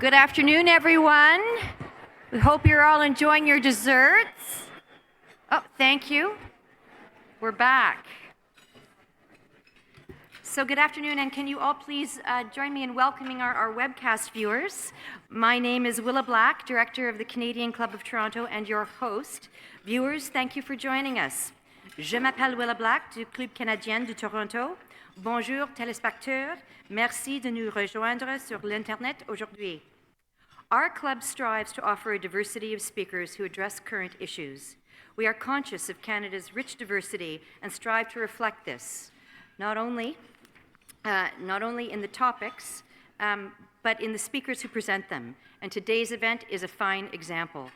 Good afternoon, everyone. We hope you're all enjoying your desserts. Oh, thank you. We're back. So good afternoon, and can you all please join me in welcoming our webcast viewers. My name is Willa Black, Director of the Canadian Club of Toronto and your host. Viewers, thank you for joining us. Je m'appelle Willa Black du Club Canadien de Toronto. Bonjour téléspectateurs, merci de nous rejoindre sur l'Internet aujourd'hui. Our club strives to offer a diversity of speakers who address current issues. We are conscious of Canada's rich diversity and strive to reflect this, not only in the topics, but in the speakers who present them. And today's event is a fine example.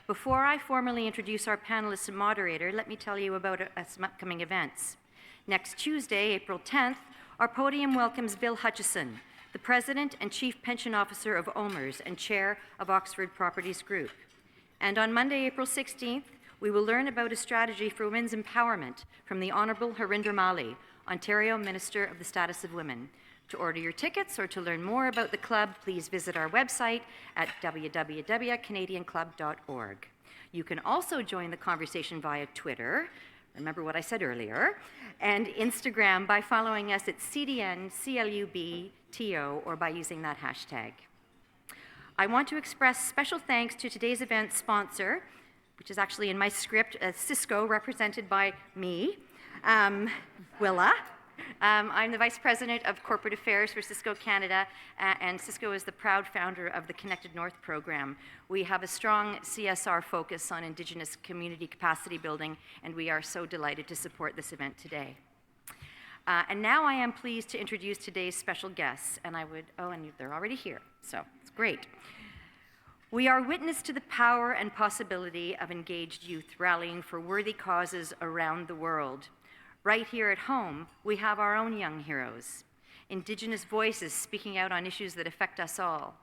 Before I formally introduce our panelists and moderator, let me tell you about some upcoming events. Next Tuesday, April 10th, our podium welcomes Bill Hutchison, the President and Chief Pension Officer of OMERS and Chair of Oxford Properties Group. And on Monday, April 16th, we will learn about a strategy for women's empowerment from the Honourable Harinder Mali, Ontario Minister of the Status of Women. To order your tickets or to learn more about the club, please visit our website at www.canadianclub.org. You can also join the conversation via Twitter, remember what I said earlier, and Instagram by following us at CDNCLUBTO or by using that hashtag. I want to express special thanks to today's event sponsor, which is actually in my script, Cisco, represented by me, Willa. I'm the Vice President of Corporate Affairs for Cisco Canada, and Cisco is the proud founder of the Connected North program. We have a strong CSR focus on Indigenous community capacity building, and we are so delighted to support this event today. And now I am pleased to introduce today's special guests, and and they're already here, so it's great. We are witness to the power and possibility of engaged youth rallying for worthy causes around the world. Right here at home, we have our own young heroes, Indigenous voices speaking out on issues that affect us all: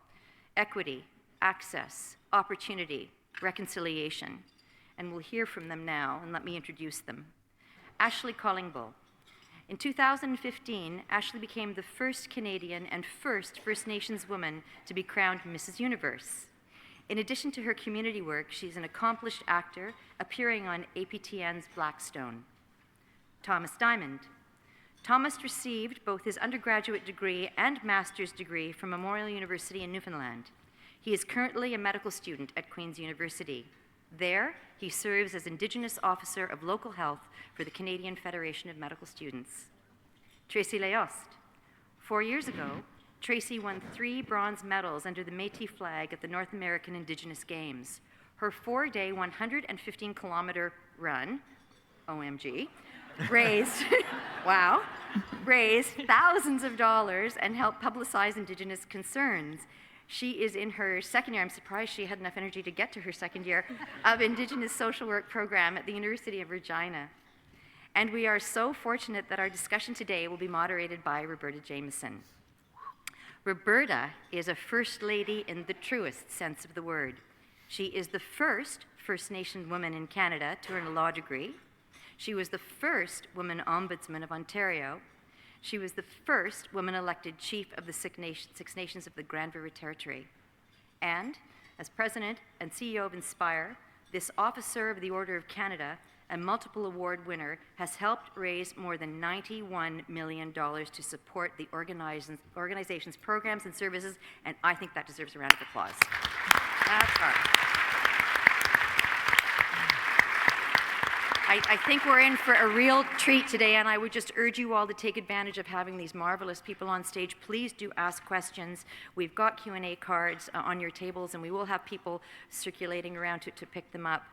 equity, access, opportunity, reconciliation. And we'll hear from them now, and let me introduce them. Ashley Callingbull. In 2015, Ashley became the first Canadian and first First Nations woman to be crowned Mrs. Universe. In addition to her community work, she's an accomplished actor, appearing on APTN's Blackstone. Thomas Dymond. Thomas received both his undergraduate degree and master's degree from Memorial University in Newfoundland. He is currently a medical student at Queen's University. There, he serves as Indigenous Officer of Local Health for the Canadian Federation of Medical Students. Tracie Léost. 4 years ago, Tracie won 3 bronze medals under the Métis flag at the North American Indigenous Games. Her 4-day, 115-kilometer run, OMG, raised thousands of dollars and helped publicize Indigenous concerns. She is in her second year, I'm surprised she had enough energy to get to her second year, of Indigenous social work program at the University of Regina. And we are so fortunate that our discussion today will be moderated by Roberta Jamison. Roberta is a First Lady in the truest sense of the word. She is the first First Nation woman in Canada to earn a law degree. She was the first woman ombudsman of Ontario. She was the first woman elected chief of the Six Nations of the Grand River Territory. And as president and CEO of Ispire, this officer of the Order of Canada and multiple award winner has helped raise more than $91 million to support the organization's programs and services, and I think that deserves a round of applause. That's hard. I think we're in for a real treat today, and I would just urge you all to take advantage of having these marvelous people on stage. Please do ask questions. We've got Q&A cards on your tables, and we will have people circulating around to pick them up.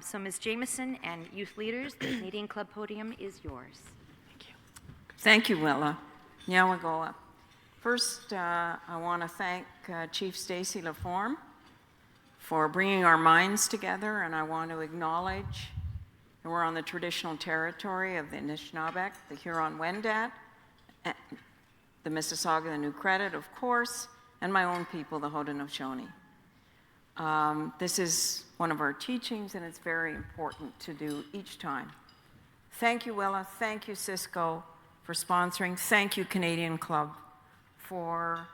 So Ms. Jamieson and youth leaders, the Canadian Club podium is yours. Thank you. Thank you, Willa. Nyawagoa. First, I want to thank Chief Stacey Laforme for bringing our minds together, and I want to acknowledge that we're on the traditional territory of the Anishinaabe, the Huron-Wendat, the Mississauga, the New Credit, of course, and my own people, the Haudenosaunee. This is one of our teachings, and it's very important to do each time. Thank you, Willa. Thank you, Cisco, for sponsoring. Thank you, Canadian Club, for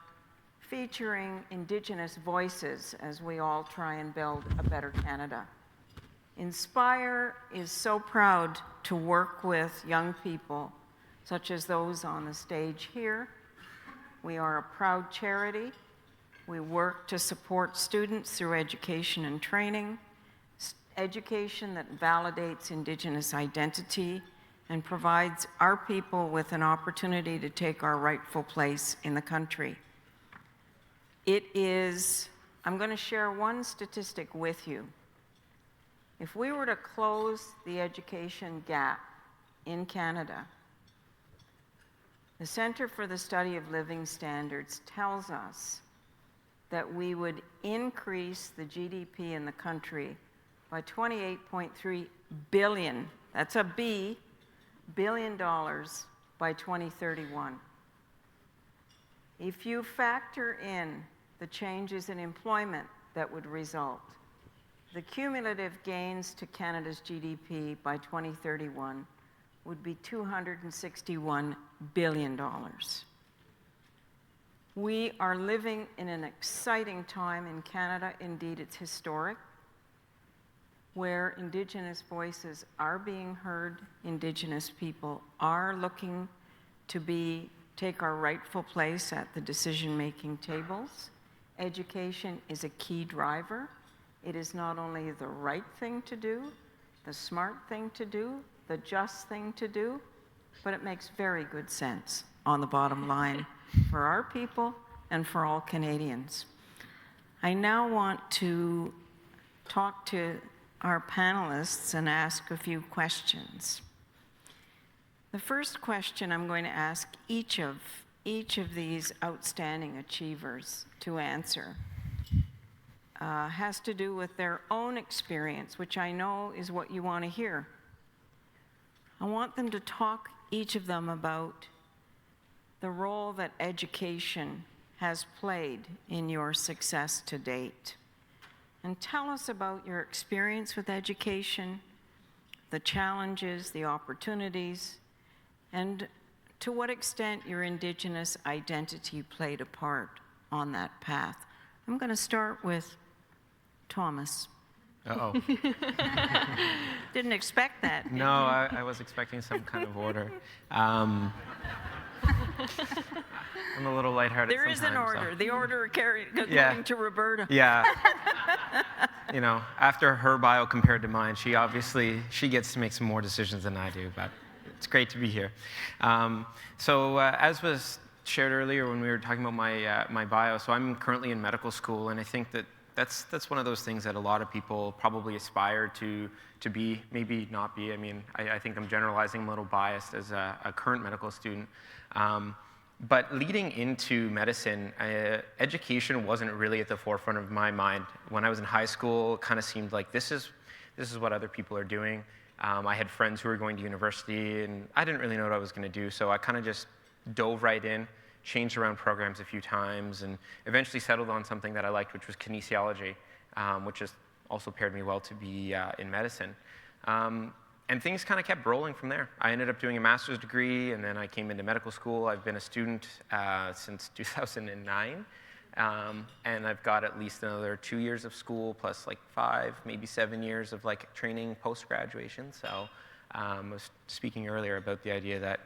featuring Indigenous voices as we all try and build a better Canada. Inspire is so proud to work with young people, such as those on the stage here. We are a proud charity. We work to support students through education and training, education that validates Indigenous identity and provides our people with an opportunity to take our rightful place in the country. I'm going to share one statistic with you. If we were to close the education gap in Canada, the Centre for the Study of Living Standards tells us that we would increase the GDP in the country by $28.3 billion, that's a B, billion dollars by 2031. If you factor in the changes in employment that would result, the cumulative gains to Canada's GDP by 2031 would be $261 billion. We are living in an exciting time in Canada, indeed it's historic, where Indigenous voices are being heard, Indigenous people are looking to take our rightful place at the decision-making tables. Education is a key driver. It is not only the right thing to do, the smart thing to do, the just thing to do, but it makes very good sense on the bottom line for our people and for all Canadians. I now want to talk to our panelists and ask a few questions. The first question I'm going to ask each of these outstanding achievers to answer has to do with their own experience, which I know is what you want to hear. I want them to talk, each of them, about the role that education has played in your success to date. And tell us about your experience with education, the challenges, the opportunities, and to what extent your Indigenous identity played a part on that path. I'm going to start with Thomas. Uh-oh. Didn't expect that. No, I was expecting some kind of order. I'm a little lighthearted There is an order. So. The order according to Roberta. Yeah. You know, after her bio compared to mine, she gets to make some more decisions than I do, but it's great to be here. As was shared earlier when we were talking about my bio, so I'm currently in medical school, and I think that's one of those things that a lot of people probably aspire to be, maybe not be. I mean, I think I'm generalizing, a little biased as a current medical student. But leading into medicine, education wasn't really at the forefront of my mind. When I was in high school, it kind of seemed like this is what other people are doing. I had friends who were going to university, and I didn't really know what I was going to do, so I kind of just dove right in, changed around programs a few times, and eventually settled on something that I liked, which was kinesiology, which has also paired me well to be in medicine. And things kind of kept rolling from there. I ended up doing a master's degree, and then I came into medical school. I've been a student since 2009, and I've got at least another 2 years of school, plus like 5, maybe 7 years of like training post-graduation. So I was speaking earlier about the idea that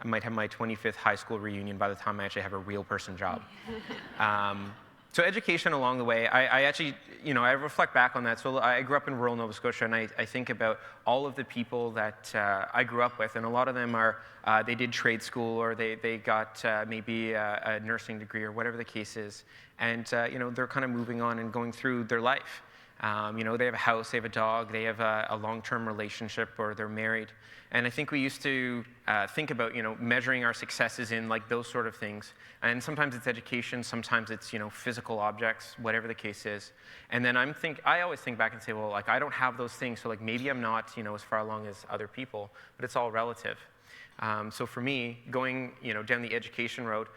I might have my 25th high school reunion by the time I actually have a real person job. So education along the way, I actually, I reflect back on that. So I grew up in rural Nova Scotia, and I think about all of the people that I grew up with, and a lot of them they did trade school, or they got maybe a nursing degree, or whatever the case is, and they're kind of moving on and going through their life. They have a house, they have a dog, they have a long-term relationship, or they're married. And I think we used to think about, measuring our successes in like those sort of things. And sometimes it's education, sometimes it's, physical objects, whatever the case is. And then I always think back and say, well, like I don't have those things, so like maybe I'm not, as far along as other people, but it's all relative. So for me, going, down the education road,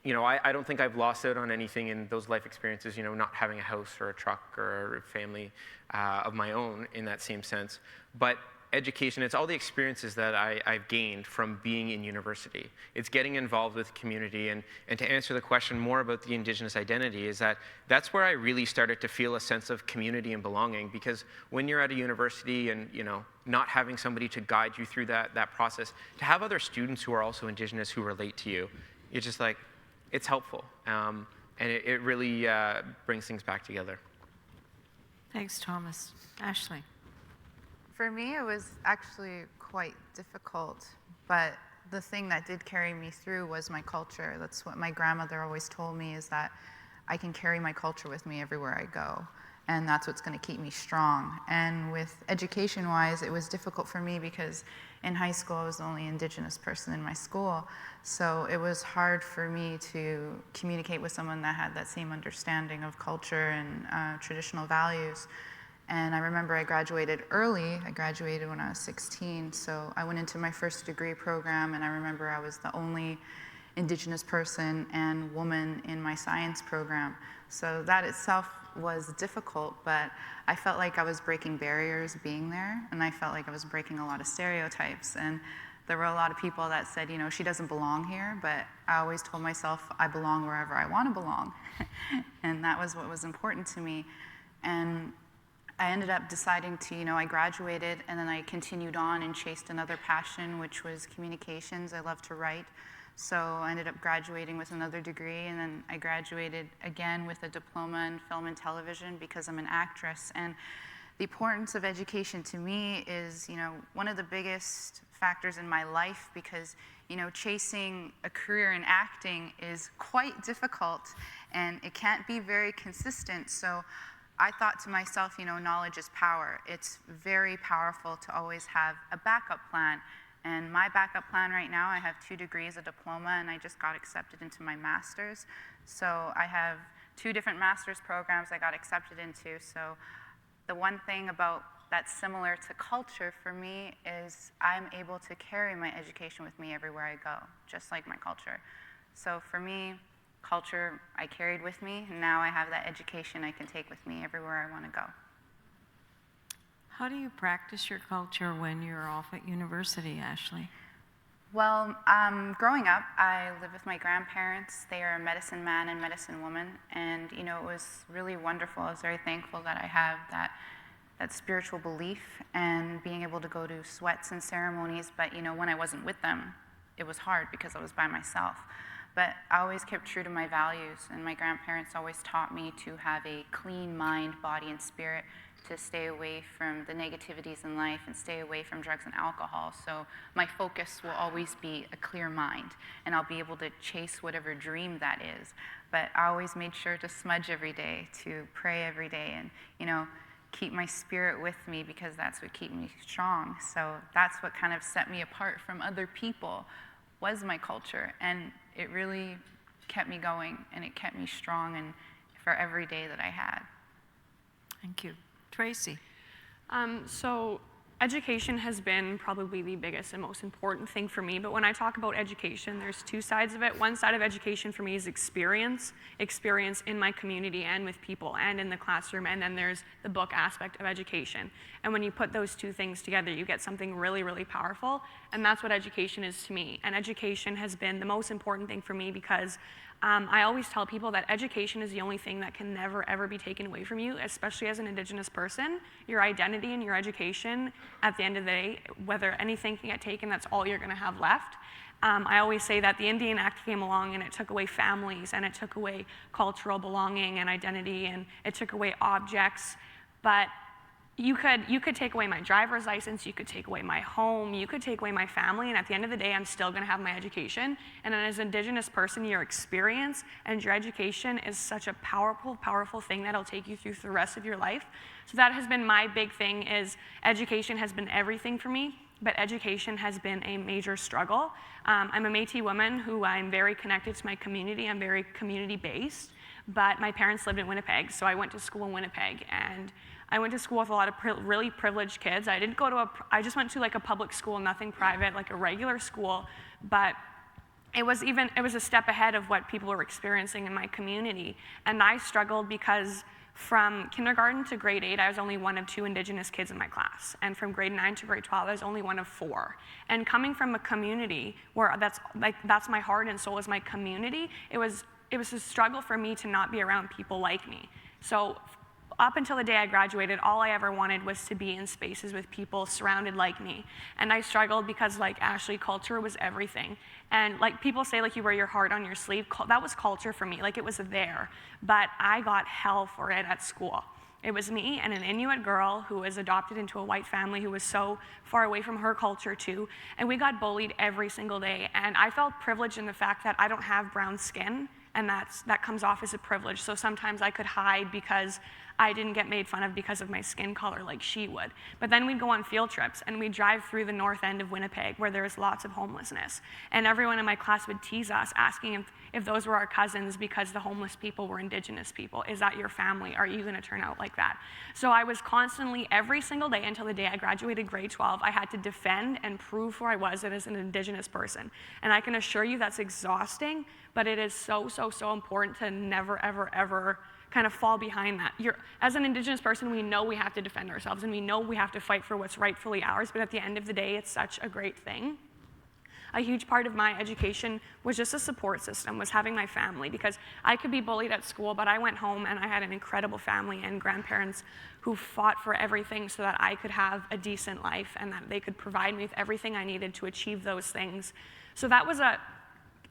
I don't think I've lost out on anything in those life experiences, not having a house or a truck or a family of my own in that same sense. But education, it's all the experiences that I've gained from being in university. It's getting involved with community, and to answer the question more about the Indigenous identity is that's where I really started to feel a sense of community and belonging, because when you're at a university and, not having somebody to guide you through that process, to have other students who are also Indigenous who relate to you, it's just like, it's helpful. And it really brings things back together. Thanks, Thomas. Ashley. For me, it was actually quite difficult, but the thing that did carry me through was my culture. That's what my grandmother always told me, is that I can carry my culture with me everywhere I go, and that's what's going to keep me strong. And with education-wise, it was difficult for me because in high school, I was the only Indigenous person in my school, so it was hard for me to communicate with someone that had that same understanding of culture and traditional values. And I remember I graduated early. I graduated when I was 16, so I went into my first degree program, and I remember I was the only Indigenous person and woman in my science program. So that itself was difficult, but I felt like I was breaking barriers being there, and I felt like I was breaking a lot of stereotypes. And there were a lot of people that said, she doesn't belong here, but I always told myself I belong wherever I want to belong. And that was what was important to me. And I ended up deciding to, I graduated, and then I continued on and chased another passion, which was communications. I love to write. So I ended up graduating with another degree, and then I graduated again with a diploma in film and television because I'm an actress. And the importance of education to me is, one of the biggest factors in my life, because, chasing a career in acting is quite difficult, and it can't be very consistent. So I thought to myself, knowledge is power. It's very powerful to always have a backup plan. And my backup plan right now, I have 2 degrees, a diploma, and I just got accepted into my master's. So I have 2 different master's programs I got accepted into. So the one thing about that's similar to culture for me is I'm able to carry my education with me everywhere I go, just like my culture. So for me, culture I carried with me, and now I have that education I can take with me everywhere I want to go. How do you practice your culture when you're off at university, Ashley? Well, growing up, I lived with my grandparents. They are a medicine man and medicine woman, and it was really wonderful. I was very thankful that I have that spiritual belief and being able to go to sweats and ceremonies. But when I wasn't with them, it was hard because I was by myself. But I always kept true to my values, and my grandparents always taught me to have a clean mind, body, and spirit, to stay away from the negativities in life and stay away from drugs and alcohol. So my focus will always be a clear mind, and I'll be able to chase whatever dream that is. But I always made sure to smudge every day, to pray every day, and keep my spirit with me, because that's what keeps me strong. So that's what kind of set me apart from other people, was my culture, and it really kept me going, and it kept me strong and for every day that I had. Thank you. Tracie. So education has been probably the biggest and most important thing for me, but when I talk about education, there's 2 sides of it. One side of education for me is experience in my community and with people and in the classroom, and then there's the book aspect of education. And when you put those 2 things together, you get something really, really powerful, and that's what education is to me. And education has been the most important thing for me because I always tell people that education is the only thing that can never, ever be taken away from you, especially as an Indigenous person. Your identity and your education, at the end of the day, whether anything can get taken, that's all you're going to have left. I always say that the Indian Act came along and it took away families, and it took away cultural belonging and identity, and it took away objects, but you could take away my driver's license, you could take away my home, you could take away my family, and at the end of the day, I'm still gonna have my education. And as an Indigenous person, your experience and your education is such a powerful, powerful thing that'll take you through the rest of your life. So that has been my big thing, is education has been everything for me, but education has been a major struggle. I'm a Métis woman who I'm very connected to my community, I'm very community-based, but my parents lived in Winnipeg, so I went to school in Winnipeg, and I went to school with a lot of really privileged kids. I just went to like a public school, nothing private, like a regular school, but it was a step ahead of what people were experiencing in my community. And I struggled because From kindergarten to grade 8, I was only one of 2 Indigenous kids in my class. And from grade 9 to grade 12, I was only one of 4. And coming from a community where that's my heart and soul is my community, it was a struggle for me to not be around people like me. So up until the day I graduated, all I ever wanted was to be in spaces with people surrounded like me. And I struggled because, like Ashley, culture was everything. And like people say, like, you wear your heart on your sleeve. That was culture for me. Like, it was there. But I got hell for it at school. It was me and an Inuit girl who was adopted into a white family who was so far away from her culture too. And we got bullied every single day. And I felt privileged in the fact that I don't have brown skin, and that comes off as a privilege. So sometimes I could hide because I didn't get made fun of because of my skin color like she would. But then we'd go on field trips and we'd drive through the north end of Winnipeg where there was lots of homelessness. And everyone in my class would tease us, asking if those were our cousins because the homeless people were Indigenous people. Is that your family? Are you gonna turn out like that? So I was constantly, every single day until the day I graduated grade 12, I had to defend and prove who I was as an Indigenous person. And I can assure you that's exhausting, but it is so, so, so important to never, ever, ever kind of fall behind that. As an Indigenous person, we know we have to defend ourselves and we know we have to fight for what's rightfully ours, but at the end of the day, it's such a great thing. A huge part of my education was just a support system, was having my family, because I could be bullied at school, but I went home and I had an incredible family and grandparents who fought for everything so that I could have a decent life and that they could provide me with everything I needed to achieve those things. So that was a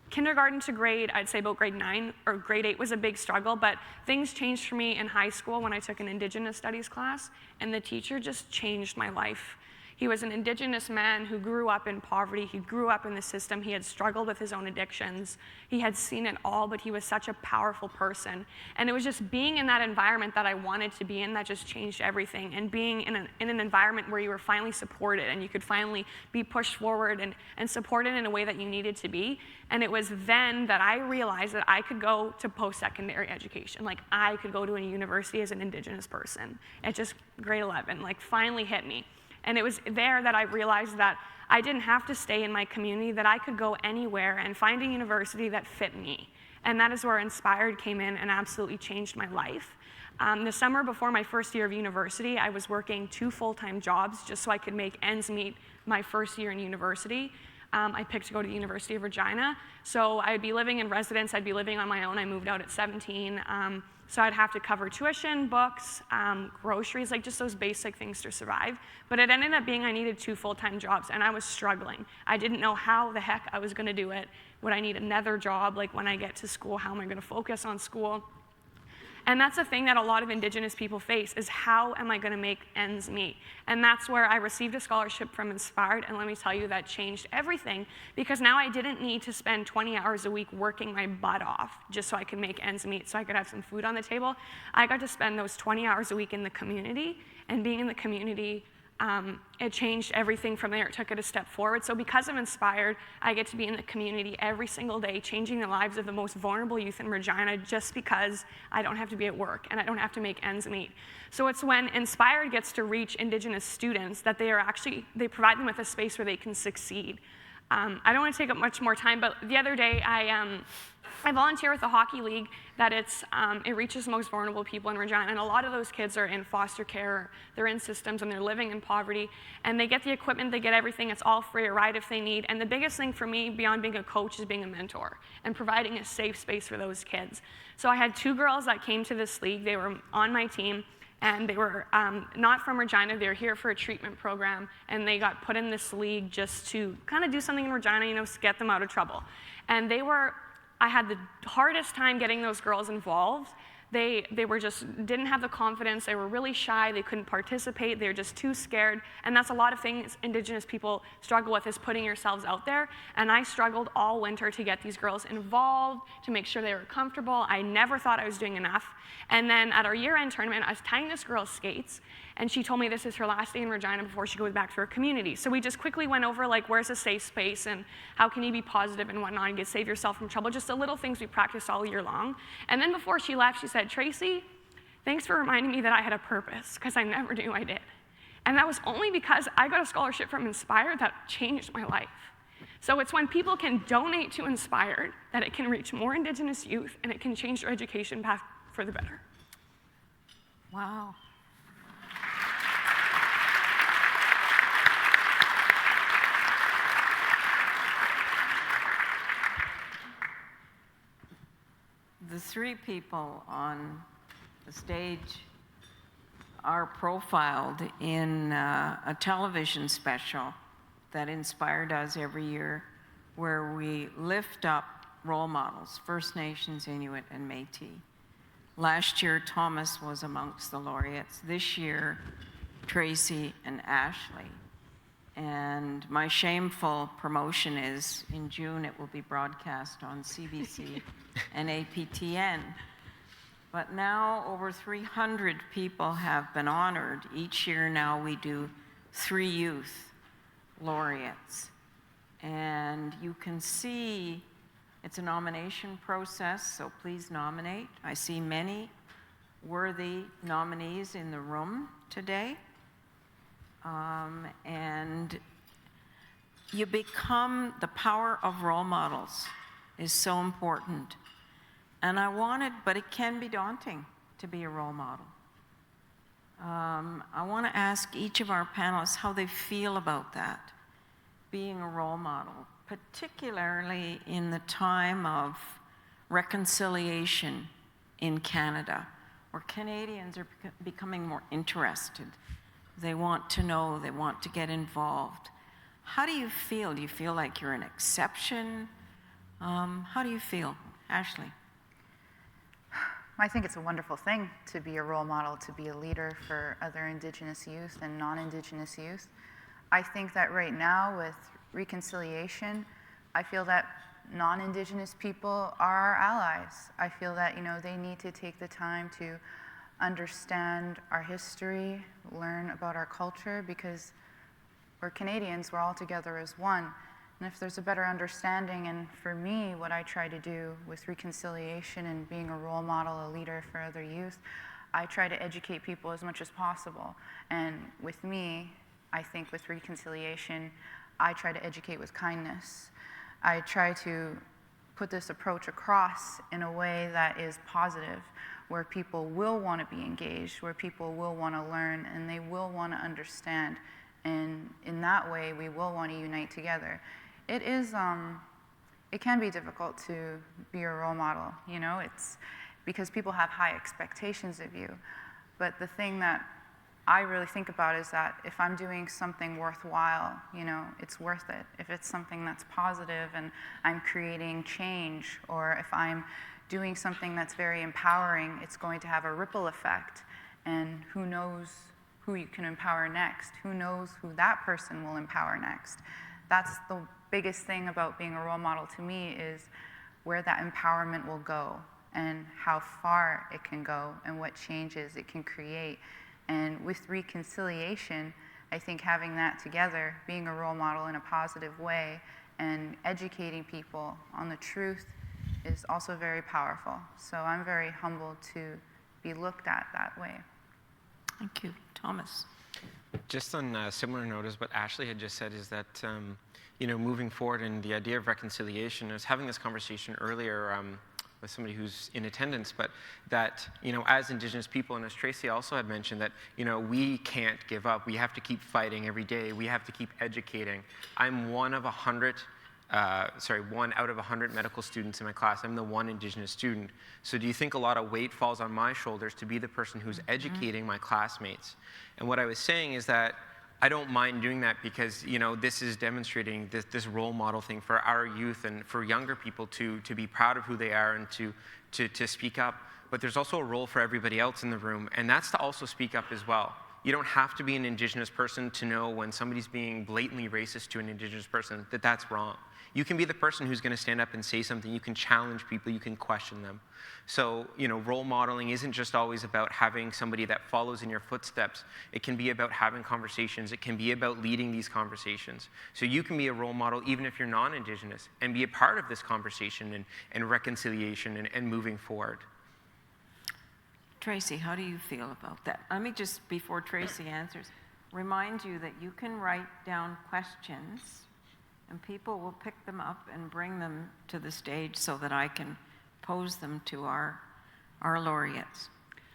kindergarten to grade, I'd say about grade 9 or grade 8 was a big struggle, but things changed for me in high school when I took an Indigenous studies class, and the teacher just changed my life. He was an Indigenous man who grew up in poverty. He grew up in the system. He had struggled with his own addictions. He had seen it all, but he was such a powerful person. And it was just being in that environment that I wanted to be in that just changed everything. And being in an environment where you were finally supported and you could finally be pushed forward and supported in a way that you needed to be. And it was then that I realized that I could go to post-secondary education. Like, I could go to a university as an Indigenous person. It just, grade 11, like, finally hit me. And it was there that I realized that I didn't have to stay in my community, that I could go anywhere and find a university that fit me. And that is where Inspired came in and absolutely changed my life. The summer before my first year of university, I was working 2 full-time jobs just so I could make ends meet my first year in university. I picked to go to the University of Regina. So I'd be living in residence, I'd be living on my own. I moved out at 17. So I'd have to cover tuition, books, groceries, like just those basic things to survive. But it ended up being I needed 2 full-time jobs, and I was struggling. I didn't know how the heck I was gonna do it. Would I need another job? Like, when I get to school, how am I gonna focus on school? And that's a thing that a lot of Indigenous people face, is how am I gonna make ends meet? And that's where I received a scholarship from Inspired, and let me tell you, that changed everything, because now I didn't need to spend 20 hours a week working my butt off just so I could make ends meet, so I could have some food on the table. I got to spend those 20 hours a week in the community, and being in the community, it changed everything from there. It took it a step forward. So because of Inspired, I get to be in the community every single day, changing the lives of the most vulnerable youth in Regina, just because I don't have to be at work and I don't have to make ends meet. So it's when Inspired gets to reach Indigenous students that they provide them with a space where they can succeed. I don't want to take up much more time, but the other day I volunteer with the hockey league that it reaches the most vulnerable people in Regina, and a lot of those kids are in foster care, they're in systems, and they're living in poverty, and they get the equipment, they get everything, it's all free, a ride if they need, and the biggest thing for me beyond being a coach is being a mentor and providing a safe space for those kids. So I had 2 girls that came to this league, they were on my team, and they were not from Regina, they were here for a treatment program, and they got put in this league just to kind of do something in Regina, you know, get them out of trouble. And I had the hardest time getting those girls involved. They were just, didn't have the confidence, they were really shy, they couldn't participate, they were just too scared, and that's a lot of things Indigenous people struggle with, is putting yourselves out there, and I struggled all winter to get these girls involved, to make sure they were comfortable. I never thought I was doing enough, and then at our year-end tournament, I was tying this girl's skates, and she told me this is her last day in Regina before she goes back to her community. So we just quickly went over, like, where's a safe space, and how can you be positive and whatnot, and save yourself from trouble, just the little things we practiced all year long. And then before she left, she said, Tracie, thanks for reminding me that I had a purpose, because I never knew I did. And that was only because I got a scholarship from Inspired that changed my life. So it's when people can donate to Inspired that it can reach more Indigenous youth, and it can change their education path for the better. Wow. The three people on the stage are profiled in a television special that Ispire does every year, where we lift up role models, First Nations, Inuit, and Métis. Last year, Thomas was amongst the laureates. This year, Tracie and Ashley. And my shameful promotion is in June it will be broadcast on CBC and APTN. But now over 300 people have been honored. Each year now we do 3 youth laureates. And you can see it's a nomination process, so please nominate. I see many worthy nominees in the room today. And you become, the power of role models is so important. And but it can be daunting to be a role model. I want to ask each of our panelists how they feel about that, being a role model, particularly in the time of reconciliation in Canada, where Canadians are becoming more interested. They want to know, they want to get involved. How do you feel? Do you feel like you're an exception? How do you feel? Ashley? I think it's a wonderful thing to be a role model, to be a leader for other Indigenous youth and non-Indigenous youth. I think that right now with reconciliation, I feel that non-Indigenous people are our allies. I feel that, they need to take the time to understand our history, learn about our culture, because we're Canadians, we're all together as one. And if there's a better understanding, and for me, what I try to do with reconciliation and being a role model, a leader for other youth, I try to educate people as much as possible. And with me, I think with reconciliation, I try to educate with kindness. I try to put this approach across in a way that is positive, where people will want to be engaged, where people will want to learn, and they will want to understand. And in that way, we will want to unite together. It can be difficult to be a role model, it's because people have high expectations of you. But the thing that I really think about is that if I'm doing something worthwhile, it's worth it. If it's something that's positive and I'm creating change, or if I'm doing something that's very empowering, it's going to have a ripple effect. And who knows who you can empower next? Who knows who that person will empower next? That's the biggest thing about being a role model to me, is where that empowerment will go and how far it can go and what changes it can create. And with reconciliation, I think having that together, being a role model in a positive way and educating people on the truth, is also very powerful. So I'm very humbled to be looked at that way. Thank you. Thomas? Just on a similar note as what Ashley had just said, is that, moving forward in the idea of reconciliation, I was having this conversation earlier with somebody who's in attendance, but that, as Indigenous people, and as Tracie also had mentioned, that, we can't give up. We have to keep fighting every day. We have to keep educating. I'm one out of 100 medical students in my class. I'm the one Indigenous student. So do you think a lot of weight falls on my shoulders to be the person who's educating my classmates? And what I was saying is that I don't mind doing that, because this is demonstrating this role model thing for our youth and for younger people to be proud of who they are and to speak up. But there's also a role for everybody else in the room, and that's to also speak up as well. You don't have to be an Indigenous person to know when somebody's being blatantly racist to an Indigenous person that that's wrong. You can be the person who's going to stand up and say something. You can challenge people. You can question them. So, role modeling isn't just always about having somebody that follows in your footsteps. It can be about having conversations. It can be about leading these conversations. So you can be a role model even if you're non-Indigenous and be a part of this conversation and reconciliation and moving forward. Tracie, how do you feel about that? Let me just, before Tracie answers, remind you that you can write down questions and people will pick them up and bring them to the stage so that I can pose them to our laureates.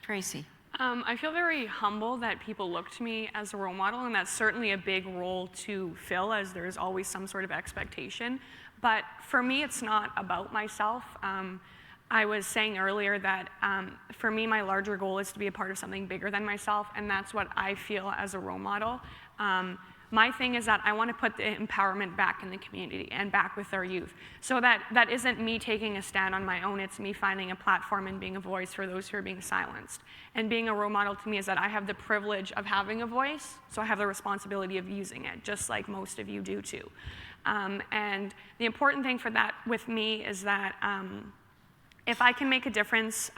Tracie. I feel very humble that people look to me as a role model, and that's certainly a big role to fill, as there's always some sort of expectation. But for me, it's not about myself. I was saying earlier that for me, my larger goal is to be a part of something bigger than myself, and that's what I feel as a role model. My thing is that I want to put the empowerment back in the community and back with our youth. So that isn't me taking a stand on my own, it's me finding a platform and being a voice for those who are being silenced. And being a role model to me is that I have the privilege of having a voice, so I have the responsibility of using it, just like most of you do too. And the important thing for that with me is that if I can make a difference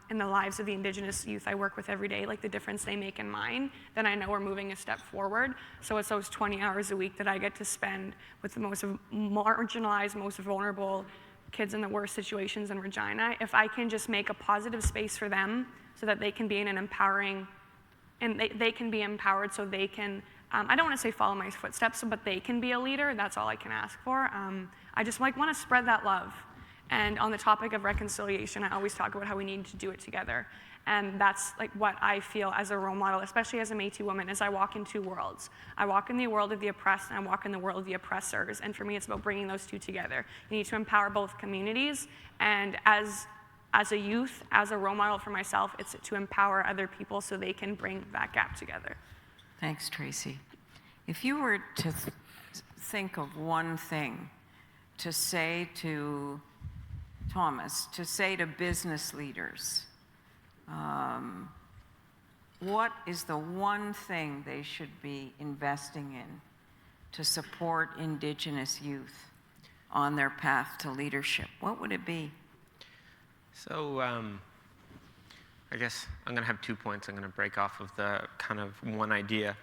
in the lives of the Indigenous youth I work with every day, like the difference they make in mine, then I know we're moving a step forward. So it's those 20 hours a week that I get to spend with the most marginalized, most vulnerable kids in the worst situations in Regina. If I can just make a positive space for them so that they can be in an empowering, and they can be empowered so they can, I don't want to say follow my footsteps, but they can be a leader, that's all I can ask for. I just want to spread that love. And on the topic of reconciliation, I always talk about how we need to do it together. And that's like what I feel as a role model, especially as a Métis woman, as I walk in two worlds. I walk in the world of the oppressed, and I walk in the world of the oppressors. And for me, it's about bringing those two together. You need to empower both communities. And as a youth, as a role model for myself, it's to empower other people so they can bring that gap together. Thanks, Tracie. If you were to think of one thing to say to Thomas, to say to business leaders, what is the one thing they should be investing in to support Indigenous youth on their path to leadership? What would it be? So I guess I'm going to have 2 points. I'm going to break off of the kind of one idea.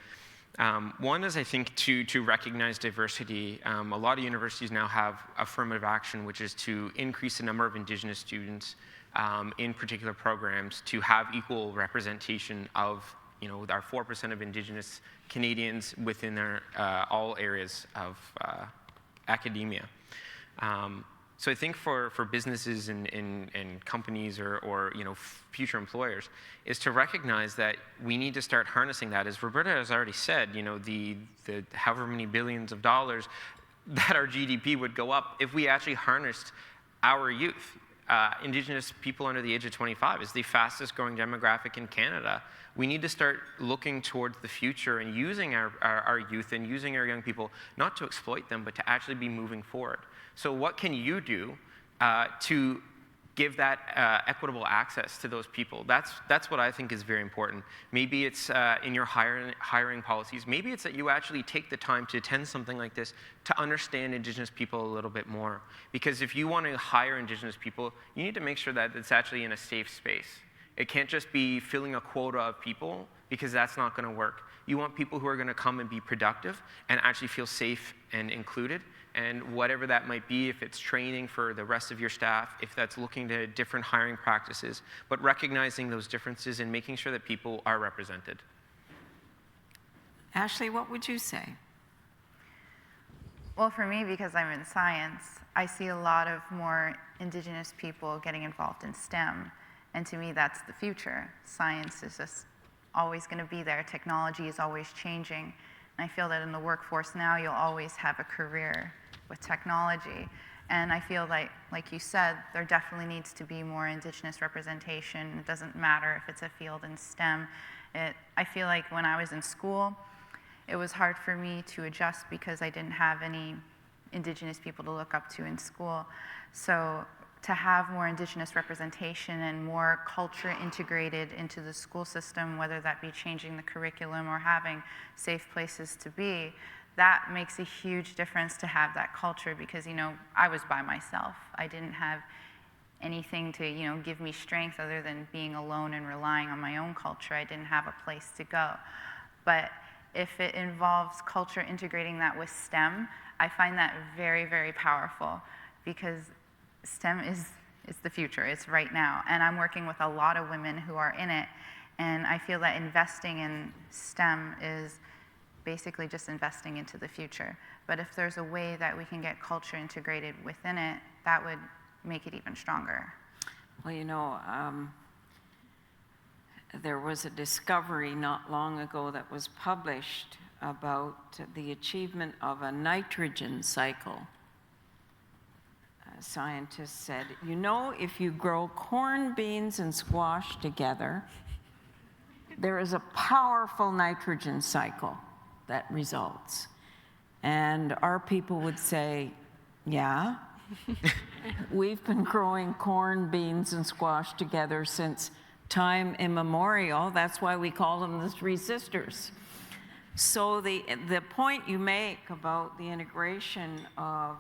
One is, I think, to recognize diversity. A lot of universities now have affirmative action, which is to increase the number of Indigenous students in particular programs, to have equal representation of, our 4% of Indigenous Canadians within their all areas of academia. So I think for businesses and companies or future employers is to recognize that we need to start harnessing that. As Roberta has already said, the however many billions of dollars that our GDP would go up if we actually harnessed our youth. Indigenous people under the age of 25 is the fastest growing demographic in Canada. We need to start looking towards the future and using our youth and using our young people, not to exploit them, but to actually be moving forward. So what can you do to give that equitable access to those people? That's what I think is very important. Maybe it's in your hiring policies. Maybe it's that you actually take the time to attend something like this to understand Indigenous people a little bit more. Because if you want to hire Indigenous people, you need to make sure that it's actually in a safe space. It can't just be filling a quota of people, because that's not going to work. You want people who are going to come and be productive and actually feel safe and included. And whatever that might be, if it's training for the rest of your staff, if that's looking to different hiring practices, but recognizing those differences and making sure that people are represented. Ashley, what would you say? Well, for me, because I'm in science, I see a lot of more Indigenous people getting involved in STEM. And to me, that's the future. Science is just always going to be there. Technology is always changing. And I feel that in the workforce now, you'll always have a career with technology. And I feel like you said, there definitely needs to be more Indigenous representation. It doesn't matter if it's a field in STEM. I feel like when I was in school, it was hard for me to adjust because I didn't have any Indigenous people to look up to in school. So to have more Indigenous representation and more culture integrated into the school system, whether that be changing the curriculum or having safe places to be, that makes a huge difference to have that culture, because I was by myself. I didn't have anything to give me strength other than being alone and relying on my own culture. I didn't have a place to go. But if it involves culture integrating that with STEM, I find that very, very powerful, because STEM is the future. It's right now. And I'm working with a lot of women who are in it, and I feel that investing in STEM is basically just investing into the future. But if there's a way that we can get culture integrated within it, that would make it even stronger. Well, there was a discovery not long ago that was published about the achievement of a nitrogen cycle. Scientists said, you know, if you grow corn, beans, and squash together, there is a powerful nitrogen cycle that results. And our people would say, yeah, we've been growing corn, beans, and squash together since time immemorial. That's why we call them the Three Sisters. So the point you make about the integration of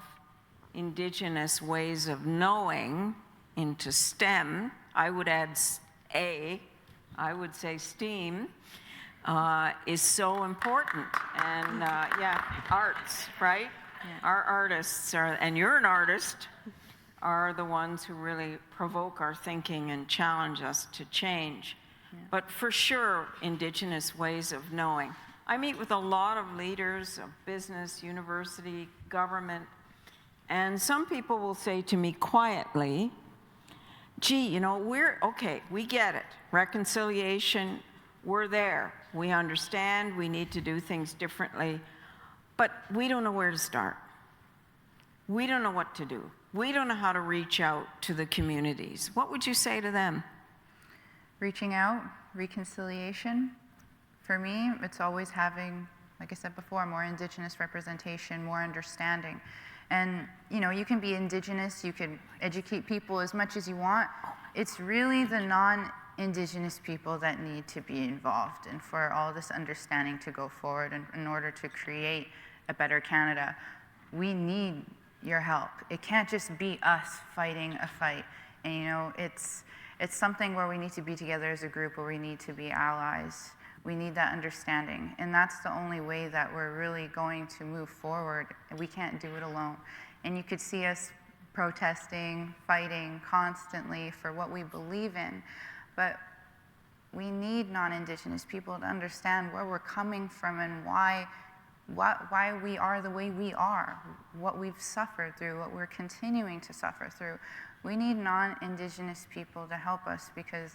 Indigenous ways of knowing into STEM, I would add I would say STEAM, is so important. And yeah, arts, right? Yeah. Our artists are, and you're an artist, are the ones who really provoke our thinking and challenge us to change. Yeah. But for sure, Indigenous ways of knowing. I meet with a lot of leaders of business, university, government, and some people will say to me quietly, gee, you know, we get it. Reconciliation, we're there. We understand we need to do things differently, but we don't know where to start. We don't know what to do. We don't know how to reach out to the communities. What would you say to them? Reaching out, reconciliation. For me, it's always having, like I said before, more Indigenous representation, more understanding. And, you know, you can be Indigenous, you can educate people as much as you want. It's really the non-Indigenous people that need to be involved and for all this understanding to go forward in order to create a better Canada. We need your help. It can't just be us fighting a fight. And, you know, it's something where we need to be together as a group, where we need to be allies. We need that understanding, and that's the only way that we're really going to move forward. We can't do it alone. And you could see us protesting, fighting constantly for what we believe in, but we need non-Indigenous people to understand where we're coming from and why we are the way we are, what we've suffered through, what we're continuing to suffer through. We need non-Indigenous people to help us because,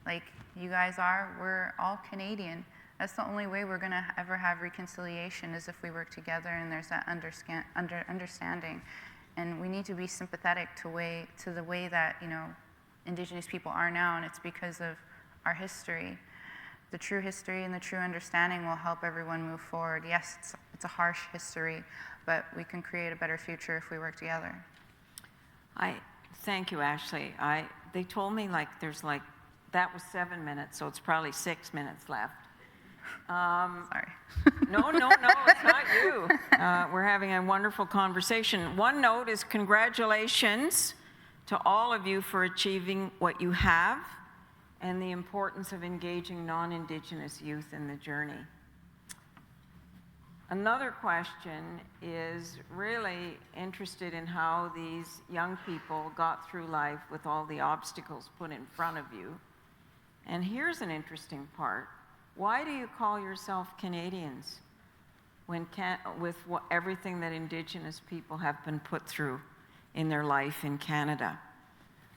like you guys are, we're all Canadian. That's the only way we're gonna ever have reconciliation, is if we work together and there's that understanding. And we need to be sympathetic to the way that, you know, Indigenous people are now, and it's because of our history. The true history and the true understanding will help everyone move forward. Yes, it's a harsh history, but we can create a better future if we work together. Thank you, Ashley. They told me that was 7 minutes, so it's probably 6 minutes left. Sorry. No, it's not you. We're having a wonderful conversation. One note is congratulations to all of you for achieving what you have and the importance of engaging non-Indigenous youth in the journey. Another question is really interested in how these young people got through life with all the obstacles put in front of you. And here's an interesting part. Why do you call yourself Canadians with everything that Indigenous people have been put through in their life in Canada?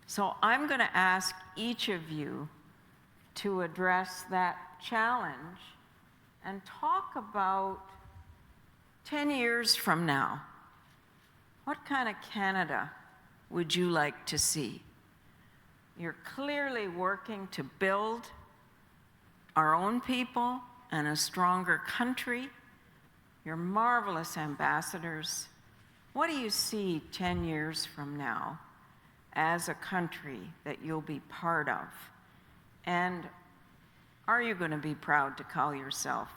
So I'm going to ask each of you to address that challenge and talk about 10 years from now. What kind of Canada would you like to see? You're clearly working to build our own people and a stronger country. You're marvelous ambassadors. What do you see 10 years from now as a country that you'll be part of? And are you going to be proud to call yourself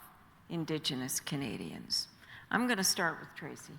Indigenous Canadians? I'm going to start with Tracie.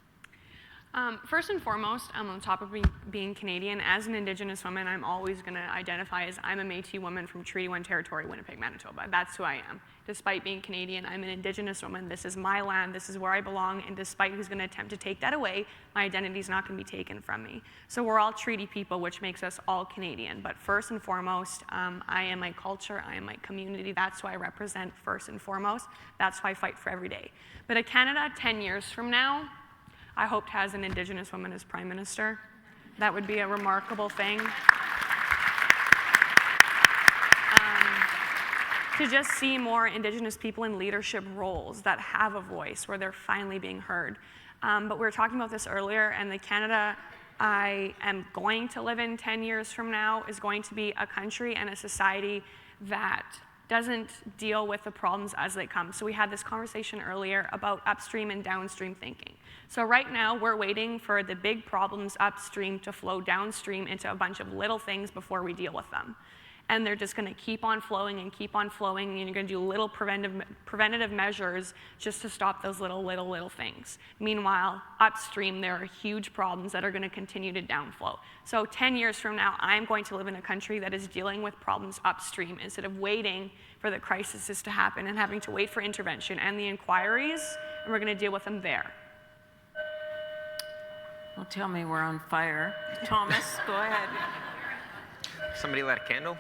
First and foremost, on top of being Canadian, as an Indigenous woman, I'm always going to identify as I'm a Métis woman from Treaty 1 territory, Winnipeg, Manitoba. That's who I am. Despite being Canadian, I'm an Indigenous woman. This is my land. This is where I belong. And despite who's going to attempt to take that away, my identity is not going to be taken from me. So we're all treaty people, which makes us all Canadian. But first and foremost, I am my culture. I am my community. That's who I represent first and foremost. That's who I fight for every day. But a Canada 10 years from now, I hope has an Indigenous woman as Prime Minister. That would be a remarkable thing. to just see more Indigenous people in leadership roles that have a voice, where they're finally being heard. But we were talking about this earlier, and the Canada I am going to live in 10 years from now is going to be a country and a society that doesn't deal with the problems as they come. So we had this conversation earlier about upstream and downstream thinking. So right now, we're waiting for the big problems upstream to flow downstream into a bunch of little things before we deal with them. And they're just going to keep on flowing, and you're going to do little preventative measures just to stop those little things. Meanwhile, upstream, there are huge problems that are going to continue to downflow. So 10 years from now, I'm going to live in a country that is dealing with problems upstream instead of waiting for the crises to happen and having to wait for intervention and the inquiries, and we're going to deal with them there. Well, tell me we're on fire. Thomas, go ahead. Somebody light a candle?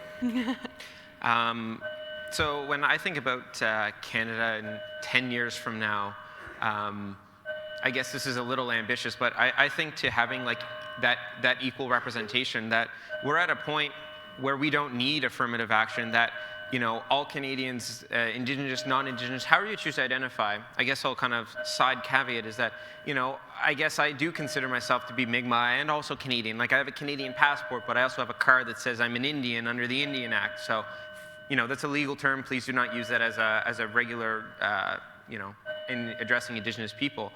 So when I think about Canada in 10 years from now, I guess this is a little ambitious, but I think to having like that equal representation, that we're at a point where we don't need affirmative action, that all Canadians, Indigenous, non-Indigenous, however you choose to identify, I guess I'll kind of side caveat is that, I guess I do consider myself to be Mi'kmaq and also Canadian. Like I have a Canadian passport, but I also have a card that says I'm an Indian under the Indian Act. So, that's a legal term. Please do not use that as a regular, in addressing Indigenous people.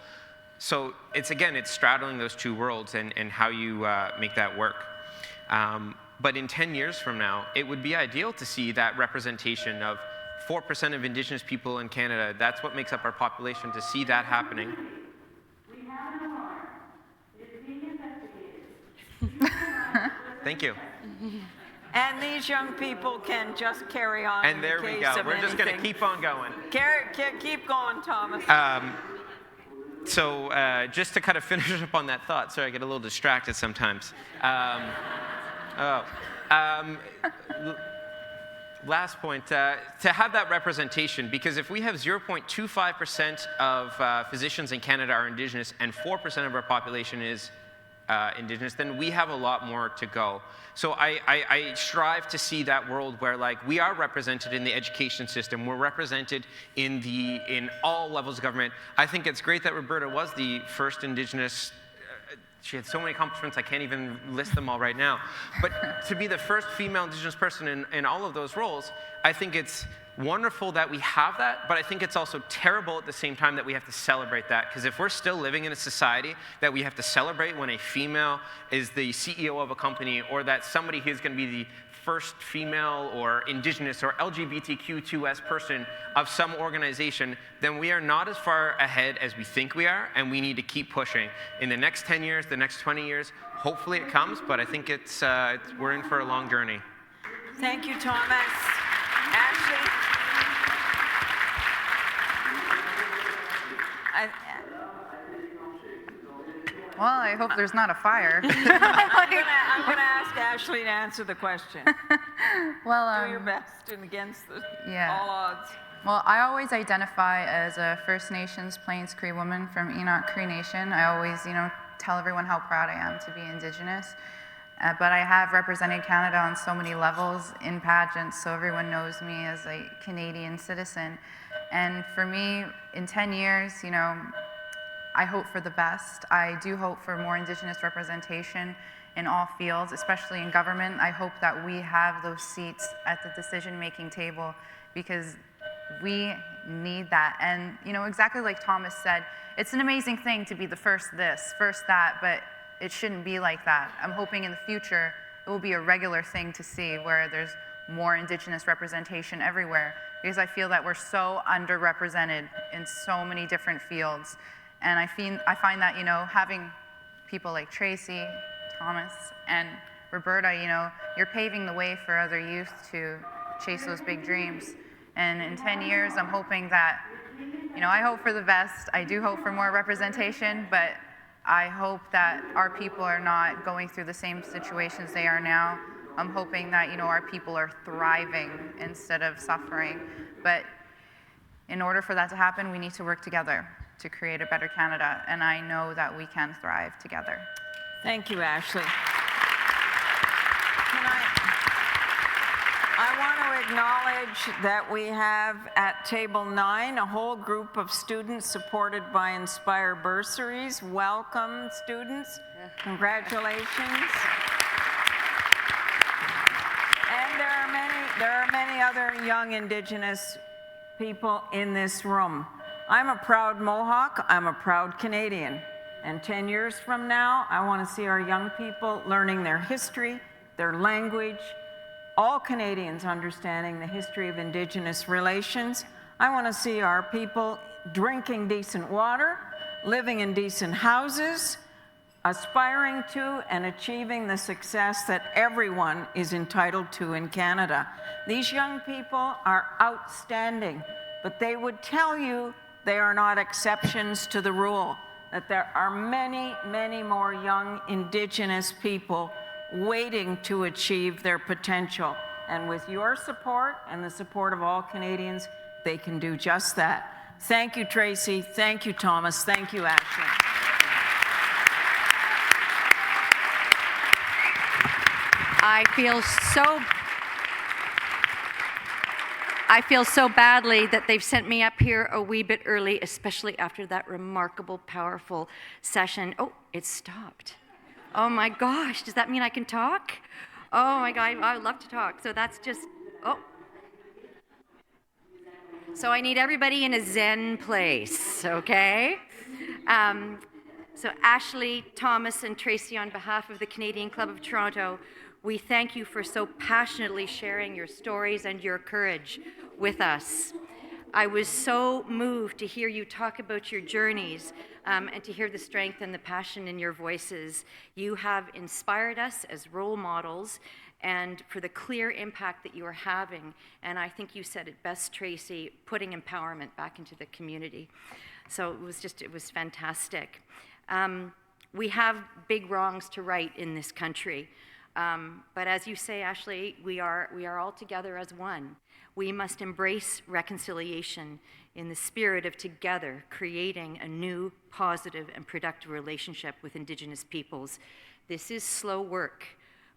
So it's straddling those two worlds and how you make that work. But in 10 years from now, it would be ideal to see that representation of 4% of Indigenous people in Canada. That's what makes up our population, to see that happening. We have an alarm. It's being investigated. Thank you. And these young people can just carry on. And there we go. We're just going to keep on going. Keep going, Thomas. So just to kind of finish up on that thought, sorry, I get a little distracted sometimes. Last point, to have that representation, because if we have 0.25% of physicians in Canada are Indigenous and 4% of our population is Indigenous, then we have a lot more to go. So I strive to see that world where we are represented in the education system, we're represented in all levels of government. I think it's great that Roberta was the first Indigenous. She had so many accomplishments, I can't even list them all right now. But to be the first female Indigenous person in all of those roles, I think it's wonderful that we have that, but I think it's also terrible at the same time that we have to celebrate that. Because if we're still living in a society that we have to celebrate when a female is the CEO of a company, or that somebody who's going to be the first female or Indigenous or LGBTQ2S person of some organization, then we are not as far ahead as we think we are, and we need to keep pushing. In the next 10 years, the next 20 years, hopefully it comes, but I think we're in for a long journey. Thank you, Thomas. Ashley? Well, I hope there's not a fire. I'm gonna ask Ashley to answer the question. Well, do your best and against yeah. all odds. Well, I always identify as a First Nations Plains Cree woman from Enoch Cree Nation. I always, tell everyone how proud I am to be Indigenous. But I have represented Canada on so many levels in pageants, so everyone knows me as a Canadian citizen. And for me, in 10 years, I hope for the best. I do hope for more Indigenous representation in all fields, especially in government. I hope that we have those seats at the decision-making table, because we need that. And exactly like Thomas said, it's an amazing thing to be the first this, first that, but it shouldn't be like that. I'm hoping in the future it will be a regular thing to see, where there's more Indigenous representation everywhere, because I feel that we're so underrepresented in so many different fields. And I find that, having people like Tracie, Thomas, and Roberta, you're paving the way for other youth to chase those big dreams. And in 10 years, I'm hoping that, I hope for the best. I do hope for more representation, but I hope that our people are not going through the same situations they are now. I'm hoping that, our people are thriving instead of suffering. But in order for that to happen, we need to work together to create a better Canada, and I know that we can thrive together. Thank you, Ashley. I want to acknowledge that we have at table 9 a whole group of students supported by Inspire bursaries. Welcome, students. Congratulations. And there are many other young Indigenous people in this room. I'm a proud Mohawk. I'm a proud Canadian. And 10 years from now, I want to see our young people learning their history, their language, all Canadians understanding the history of Indigenous relations. I want to see our people drinking decent water, living in decent houses, aspiring to and achieving the success that everyone is entitled to in Canada. These young people are outstanding, but they would tell you they are not exceptions to the rule, that there are many, many more young Indigenous people waiting to achieve their potential. And with your support and the support of all Canadians, they can do just that. Thank you, Tracie. Thank you, Thomas. Thank you, Ashley. I feel so badly that they've sent me up here a wee bit early, especially after that remarkable, powerful session. Oh, it stopped. Oh my gosh, does that mean I can talk? Oh my God, I would love to talk. So that's just, oh. So I need everybody in a Zen place, okay? So Ashley, Thomas, and Tracie, on behalf of the Canadian Club of Toronto, we thank you for so passionately sharing your stories and your courage with us. I was so moved to hear you talk about your journeys and to hear the strength and the passion in your voices. You have inspired us as role models and for the clear impact that you are having. And I think you said it best, Tracie, putting empowerment back into the community. So it was fantastic. We have big wrongs to right in this country. But as you say, Ashley, we are all together as one. We must embrace reconciliation in the spirit of together creating a new, positive, and productive relationship with Indigenous peoples. This is slow work,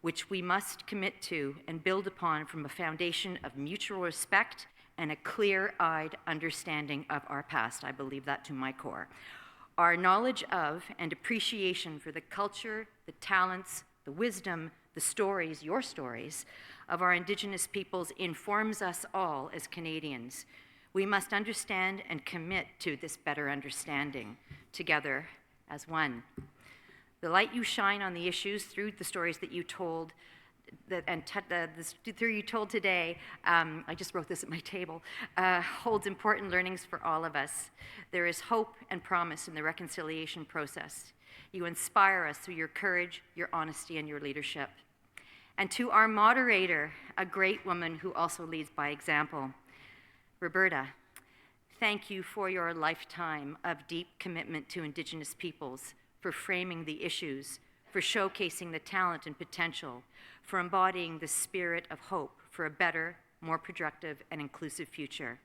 which we must commit to and build upon from a foundation of mutual respect and a clear-eyed understanding of our past. I believe that to my core. Our knowledge of and appreciation for the culture, the talents, the wisdom, the stories, your stories, of our Indigenous peoples informs us all as Canadians. We must understand and commit to this better understanding together as one. The light you shine on the issues through the stories that you told, through you told today, I just wrote this at my table, holds important learnings for all of us. There is hope and promise in the reconciliation process. You inspire us through your courage, your honesty, and your leadership. And to our moderator, a great woman who also leads by example, Roberta, thank you for your lifetime of deep commitment to Indigenous peoples, for framing the issues, for showcasing the talent and potential, for embodying the spirit of hope for a better, more productive, and inclusive future.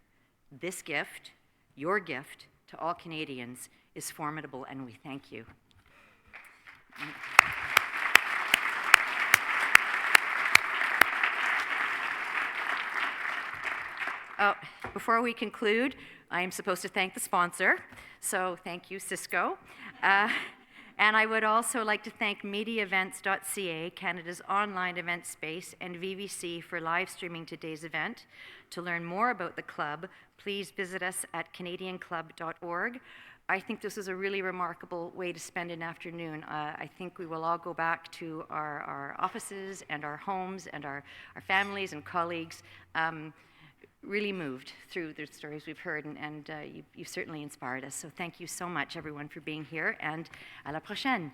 This gift, your gift to all Canadians, is formidable, and we thank you. Oh, before we conclude, I am supposed to thank the sponsor, so thank you, Cisco. And I would also like to thank MediaEvents.ca, Canada's online event space, and VVC for live streaming today's event. To learn more about the club, please visit us at canadianclub.org. I think this is a really remarkable way to spend an afternoon. I think we will all go back to our offices and our homes and our families and colleagues, really moved through the stories we've heard, and you've certainly inspired us. So thank you so much, everyone, for being here, and à la prochaine.